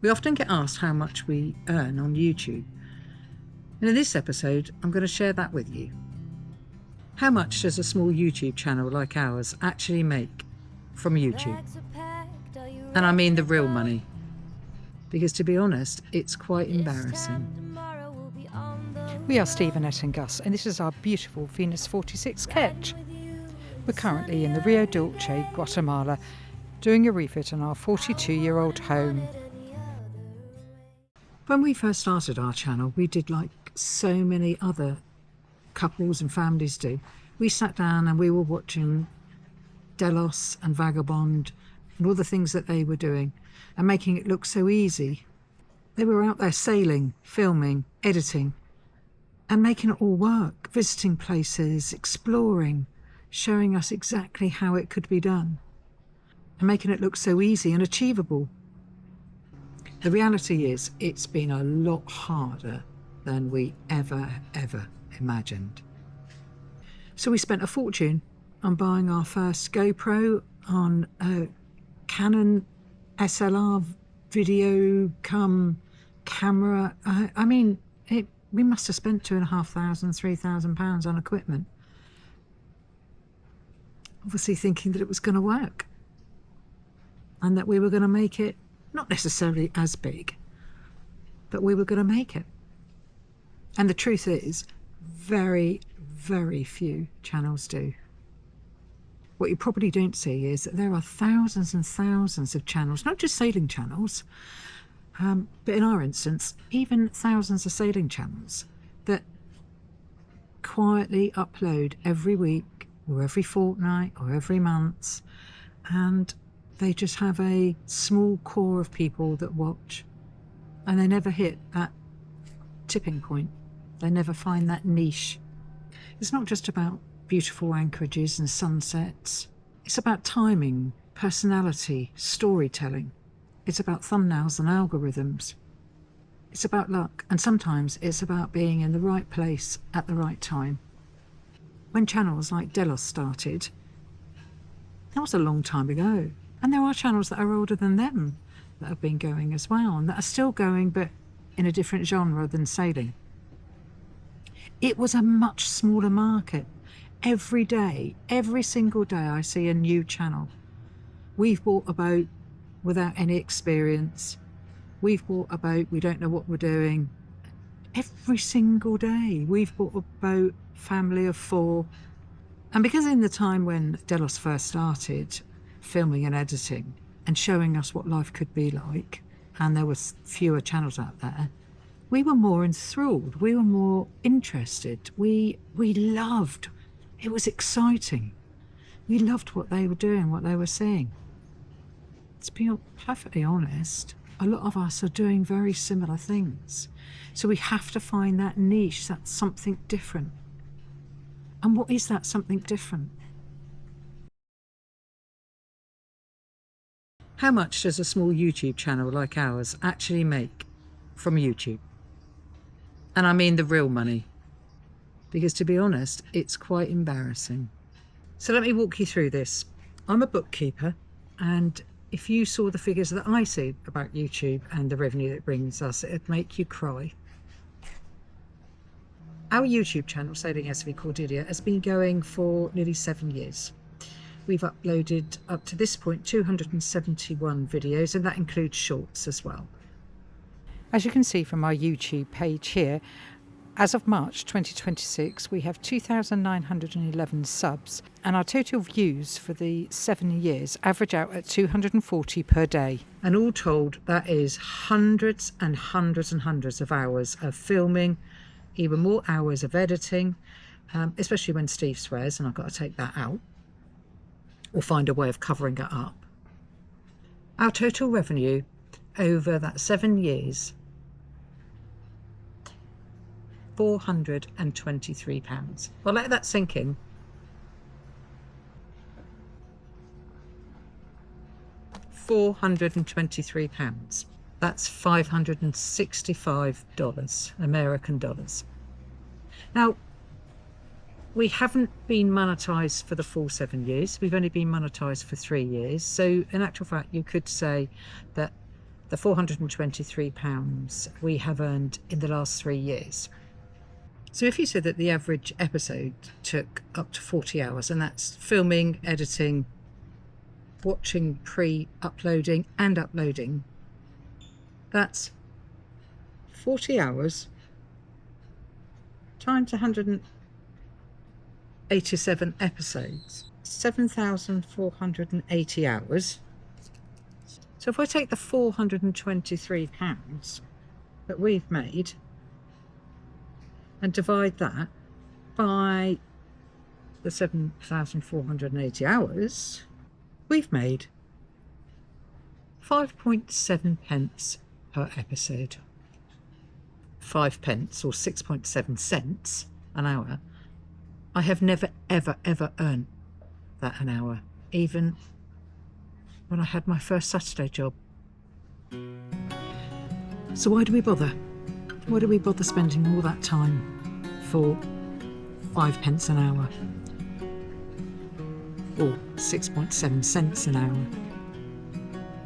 We often get asked how much we earn on YouTube. And in this episode, I'm going to share that with you. How much does a small YouTube channel like ours actually make from YouTube? And I mean the real money. Because to be honest, it's quite embarrassing. We are Steve, Annette and Gus, and this is our beautiful Venus 46 sketch. We're currently in the Rio Dulce, Guatemala, doing a refit on our 42-year-old home. When we first started our channel, we did like so many other couples and families do. We sat down and we were watching Delos and Vagabond and all the things that they were doing and making it look so easy. They were out there sailing, filming, editing and making it all work, visiting places, exploring, showing us exactly how it could be done and making it look so easy and achievable. The reality is it's been a lot harder than we ever imagined. So we spent a fortune on buying our first GoPro, on a Canon SLR video camera. We must have spent £2,500, £3,000 on equipment. Obviously thinking that it was going to work and that we were going to make it not necessarily as big, but we were going to make it. And the truth is, very few channels do. What you probably don't see is that there are thousands and thousands of channels, not just sailing channels, but in our instance, even thousands of sailing channels that quietly upload every week or every fortnight or every month, and they just have a small core of people that watch, and they never hit that tipping point. They never find that niche. It's not just about beautiful anchorages and sunsets. It's about timing, personality, storytelling. It's about thumbnails and algorithms. It's about luck, and sometimes it's about being in the right place at the right time. When channels like Delos started, that was a long time ago. And there are channels that are older than them that have been going as well, and that are still going, but in a different genre than sailing. It was a much smaller market. Every day, every single day, I see a new channel. We've bought a boat without any experience. We've bought a boat, we don't know what we're doing. Every single day, we've bought a boat, family of 4. And because in the time when Delos first started, filming and editing and showing us what life could be like, and there were fewer channels out there, we were more enthralled, we were more interested, we loved. It was exciting. We loved what they were doing, what they were seeing. To be perfectly honest, a lot of us are doing very similar things, so we have to find that niche, that something different. And what is that something different? How much does a small YouTube channel like ours actually make from YouTube? And I mean the real money. Because to be honest, it's quite embarrassing. So let me walk you through this. I'm a bookkeeper, and if you saw the figures that I see about YouTube and the revenue that it brings us, it'd make you cry. Our YouTube channel, Sailing SV Cordelia, has been going for nearly 7 years. We've uploaded up to this point 271 videos, and that includes shorts as well. As you can see from our YouTube page here, as of March 2026, we have 2,911 subs, and our total views for the 7 years average out at 240 per day. And all told, that is hundreds and hundreds and hundreds of hours of filming, even more hours of editing, especially when Steve swears, and I've got to take that out or find a way of covering it up. Our total revenue over that 7 years, £423. Well, let that sink in. £423. That's $565 American dollars. Now, we haven't been monetised for the full 7 years. We've only been monetised for 3 years. So in actual fact, you could say that the £423 we have earned in the last 3 years. So if you said that the average episode took up to 40 hours, and that's filming, editing, watching, pre-uploading and uploading, that's 40 hours times 187 episodes, 7,480 hours. So if I take the £423 that we've made and divide that by the 7,480 hours, we've made 5.7 pence per episode. 5 pence or 6.7 cents an hour. I have never, ever, ever earned that an hour, even when I had my first Saturday job. So why do we bother? Why do we bother spending all that time for 5 pence an hour? Or 6.7 cents an hour?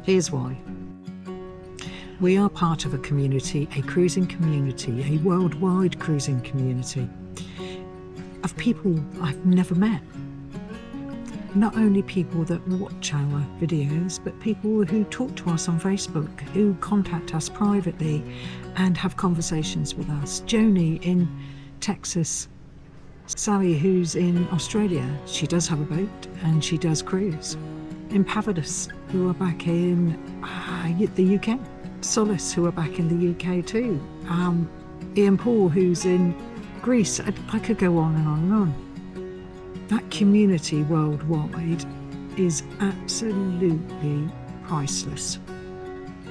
Here's why. We are part of a community, a cruising community, a worldwide cruising community of people I've never met. Not only people that watch our videos, but people who talk to us on Facebook, who contact us privately and have conversations with us. Joni in Texas, Sally who's in Australia, she does have a boat and she does cruise. Impavadus, who are back in the UK. Solace, who are back in the UK too. Ian Paul, who's in Greece. I could go on and on and on. That community worldwide is absolutely priceless.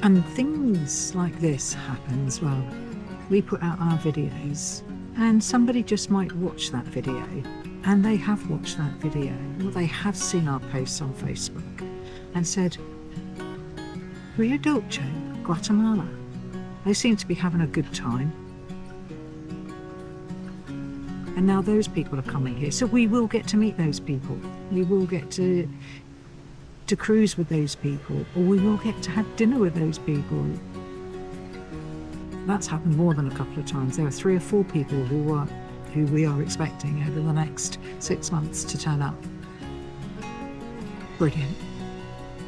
And things like this happen as well. We put out our videos and somebody just might watch that video, and they have watched that video, or they have seen our posts on Facebook and said, Rio Dulce, Guatemala. They seem to be having a good time. And now those people are coming here. So we will get to meet those people. We will get to cruise with those people, or we will get to have dinner with those people. That's happened more than a couple of times. There are 3 or 4 people who we are expecting over the next 6 months to turn up. Brilliant.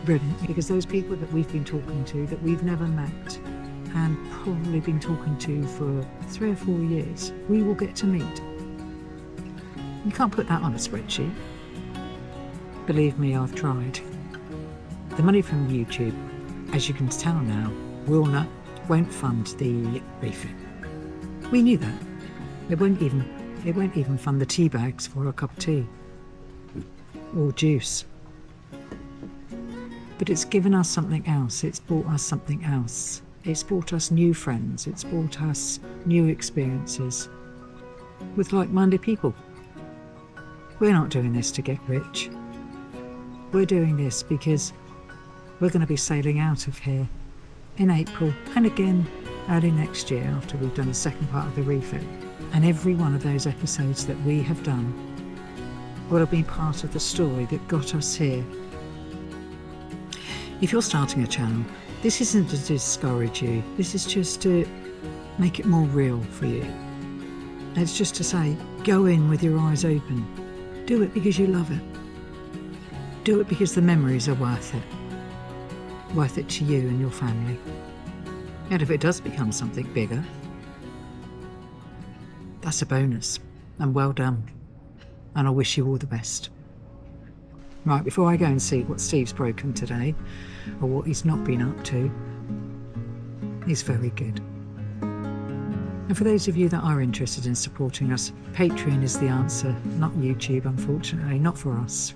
Brilliant. Because those people that we've been talking to, that we've never met and probably been talking to for 3 or 4 years, we will get to meet. You can't put that on a spreadsheet. Believe me, I've tried. The money from YouTube, as you can tell now, won't fund the refit. We knew that. It won't even fund the tea bags for a cup of tea or juice. But it's given us something else. It's brought us something else. It's brought us new friends. It's brought us new experiences with like-minded people. We're not doing this to get rich. We're doing this because we're going to be sailing out of here in April and again early next year after we've done the second part of the refit. And every one of those episodes that we have done will have been part of the story that got us here. If you're starting a channel, this isn't to discourage you. This is just to make it more real for you. It's just to say, go in with your eyes open. Do it because you love it. Do it because the memories are worth it. Worth it to you and your family. And if it does become something bigger, that's a bonus. And well done. And I wish you all the best. Right, before I go and see what Steve's broken today, or what he's not been up to, he's very good. And for those of you that are interested in supporting us, Patreon is the answer, not YouTube, unfortunately, not for us.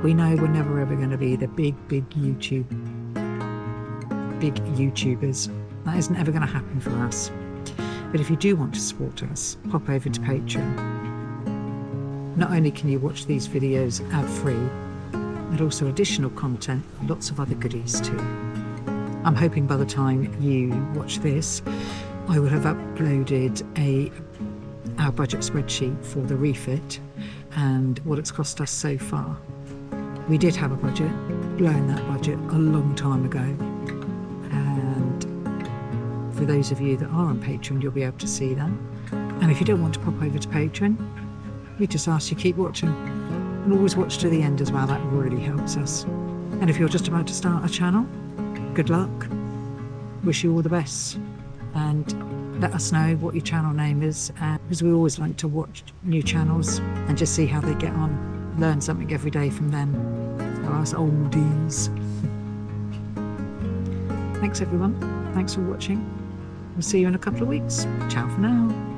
We know we're never ever going to be the big YouTubers. That isn't ever going to happen for us. But if you do want to support us, pop over to Patreon. Not only can you watch these videos ad-free, but also additional content, lots of other goodies too. I'm hoping by the time you watch this, I will have uploaded our budget spreadsheet for the refit and what it's cost us so far. We did have a budget, blown that budget a long time ago. And for those of you that are on Patreon, you'll be able to see that. And if you don't want to pop over to Patreon, we just ask you keep watching. And always watch to the end as well, that really helps us. And if you're just about to start a channel, good luck. Wish you all the best. And let us know what your channel name is, because we always like to watch new channels and just see how they get on. Learn something every day from them, or us oldies. Thanks everyone, thanks for watching. We'll see you in a couple of weeks. Ciao for now.